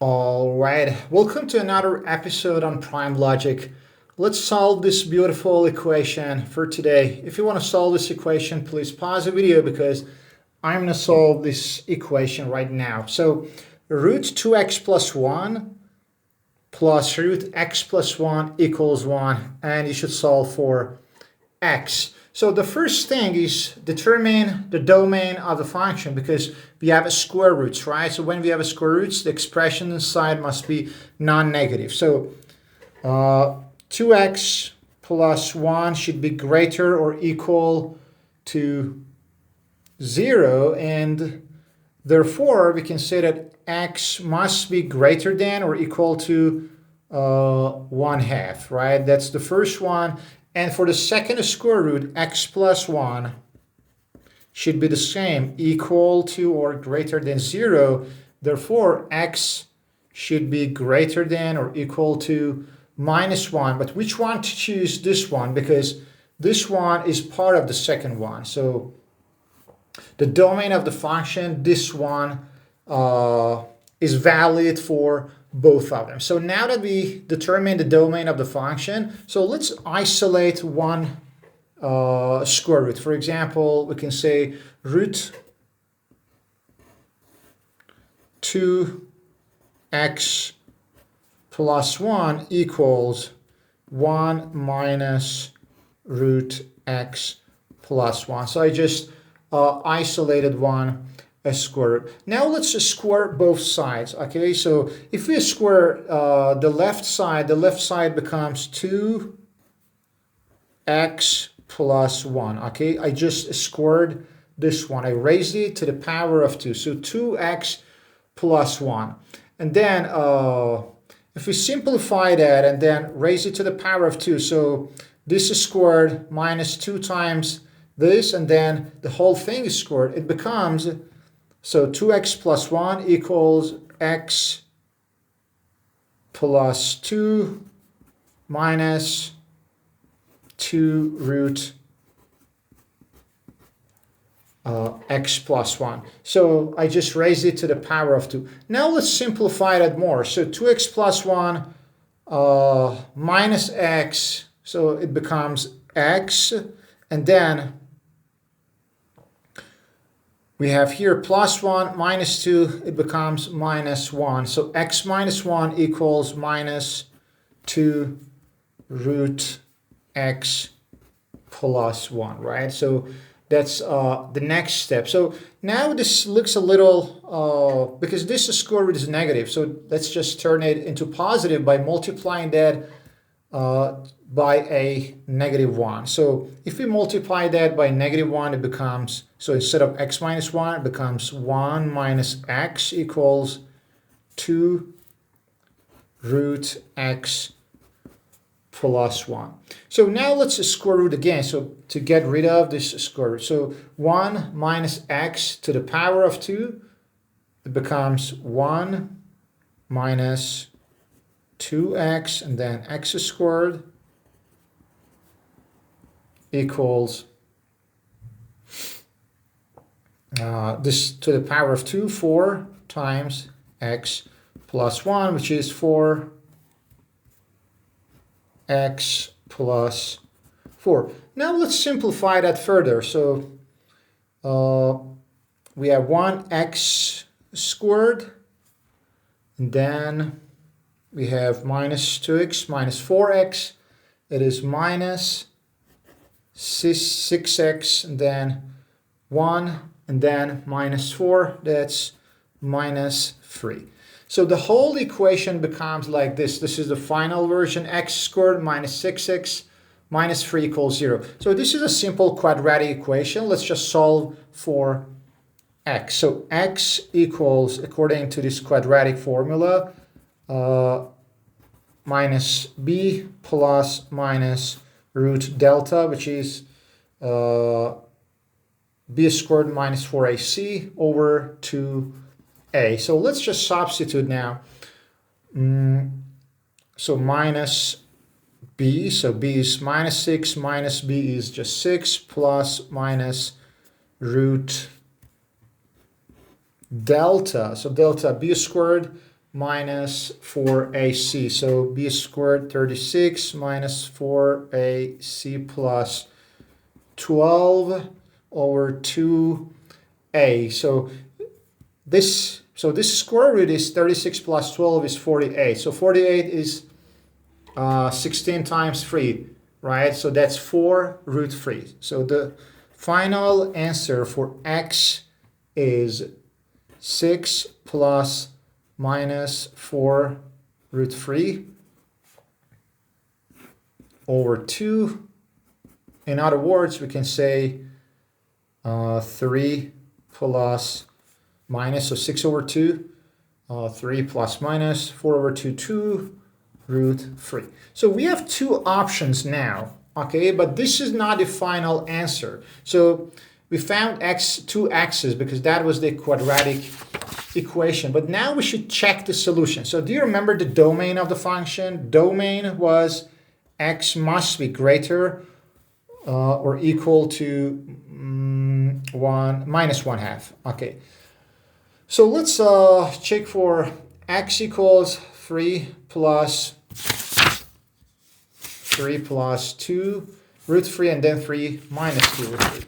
All right, welcome to another episode on Prime Logic. Let's solve this beautiful equation for today. If you want to solve this equation, please pause the video because I'm going to solve this equation right now. So root 2x plus 1 plus root x plus 1 equals 1, and you should solve for x. So the first thing is determine the domain of the function because we have a square roots, right? So when we have a square roots, the expression inside must be non-negative. So 2x plus 1 should be greater or equal to 0, and therefore we can say that x must be greater than or equal to 1/2, right? That's the first one. And for the second square root, x plus 1 should be the same, equal to or greater than 0. Therefore, x should be greater than or equal to -1. But which one to choose? This one, because this one is part of the second one. So the domain of the function, this one is valid for both of them. So now that we determine the domain of the function, so let's isolate one square root. For example, we can say root 2x plus 1 equals 1 minus root x plus 1. So I just isolated one square root. Now let's square both sides. Okay, so if we square the left side becomes 2x plus 1. Okay, I just squared this one. I raised it to the power of 2. So 2x plus 1. And then if we simplify that and then raise it to the power of 2, so this is squared minus 2 times this, and then the whole thing is squared. It becomes, so 2x plus 1 equals x plus 2 minus 2 root x plus 1. So I just raised it to the power of 2. Now let's simplify that more. So 2x plus 1 minus x, so it becomes x, and then we have here plus 1 minus 2, it becomes minus 1. So x minus 1 equals minus 2 root x plus 1, right? So that's the next step. So now this looks a little, because this square root is negative, so let's just turn it into positive by multiplying that by a -1. So if we multiply that by -1, it becomes, so instead of x minus 1, it becomes 1 minus x equals 2 root x plus 1. So now let's square root again. So to get rid of this square root. So 1 minus x to the power of 2, it becomes 1 minus 2x and then x squared equals this to the power of 2, 4 times x plus 1, which is 4x plus 4. Now let's simplify that further. So we have 1x squared, and then we have minus 2x minus 4x. It is minus 6x, and then 1, and then minus 4. That's minus 3. So the whole equation becomes like this. This is the final version, x squared minus 6x minus 3 equals 0. So this is a simple quadratic equation. Let's just solve for x. So x equals, according to this quadratic formula, minus b plus minus root delta, which is b squared minus 4ac over 2a. So let's just substitute now. So minus b, so b is minus 6, minus b is just 6, plus minus root delta. So delta b squared minus 4ac. So b squared 36 minus 4ac plus 12 over 2a. So this square root is 36 plus 12 is 48. So 48 is 16 times 3, right? So that's 4 root 3. So the final answer for x is 6 plus minus 4 root 3 over 2. In other words, we can say 3 plus minus, so 6 over 2, 3 plus minus 4 over 2, 2 root 3. So we have two options now, okay, but this is not the final answer. So we found two x's because that was the quadratic equation, but now we should check the solution. So do you remember the domain of the function? Domain was x must be greater or equal to 1 minus 1/2. Okay, so let's check for x equals 3 plus 2 root 3 and then 3 minus 2 root 3.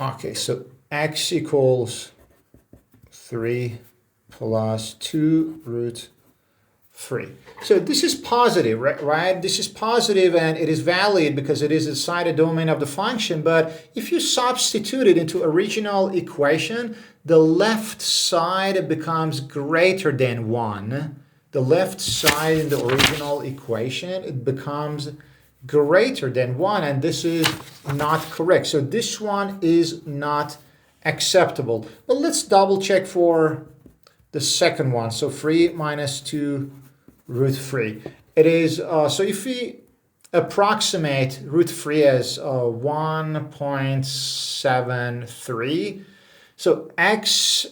Okay, so x equals 3 plus 2 root 3. So this is positive, right? This is positive and it is valid because it is inside the domain of the function. But if you substitute it into original equation, the left side becomes greater than 1. The left side in the original equation, it becomes greater than 1, and this is not correct. So this one is not acceptable. But let's double check for the second one. So 3 minus 2 root 3. It is, so if we approximate root 3 as 1.73, so x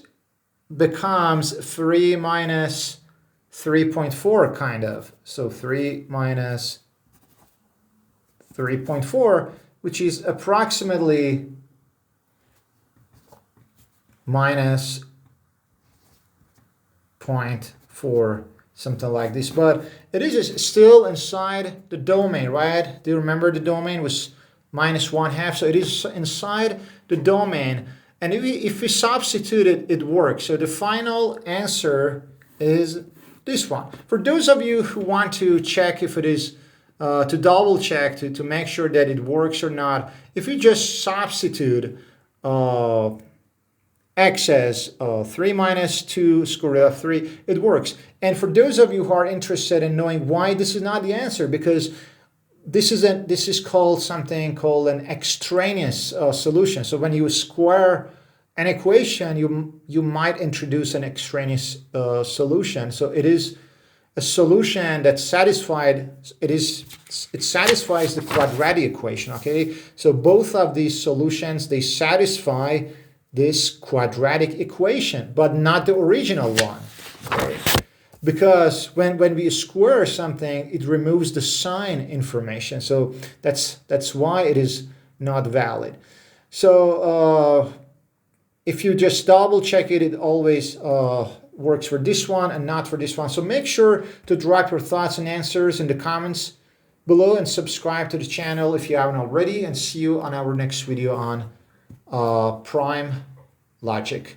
becomes 3 minus 3.4 kind of. So 3 minus 3.4, which is approximately minus 0.4, something like this. But it is still inside the domain, right? Do you remember the domain was minus 1/2? So it is inside the domain. And if we substitute it, it works. So the final answer is this one. For those of you who want to check if it is, to double check, to make sure that it works or not, if you just substitute x as 3 minus 2 square root of 3, it works. And for those of you who are interested in knowing why this is not the answer, because this is called something called an extraneous solution. So when you square an equation, you might introduce an extraneous solution. So it is a solution that satisfies the quadratic equation. Okay, so both of these solutions, they satisfy this quadratic equation, but not the original one. Okay? Because when we square something, it removes the sign information. So that's why it is not valid. So if you just double check it, it always works for this one and not for this one. So make sure to drop your thoughts and answers in the comments below and subscribe to the channel if you haven't already, and see you on our next video on prime logic.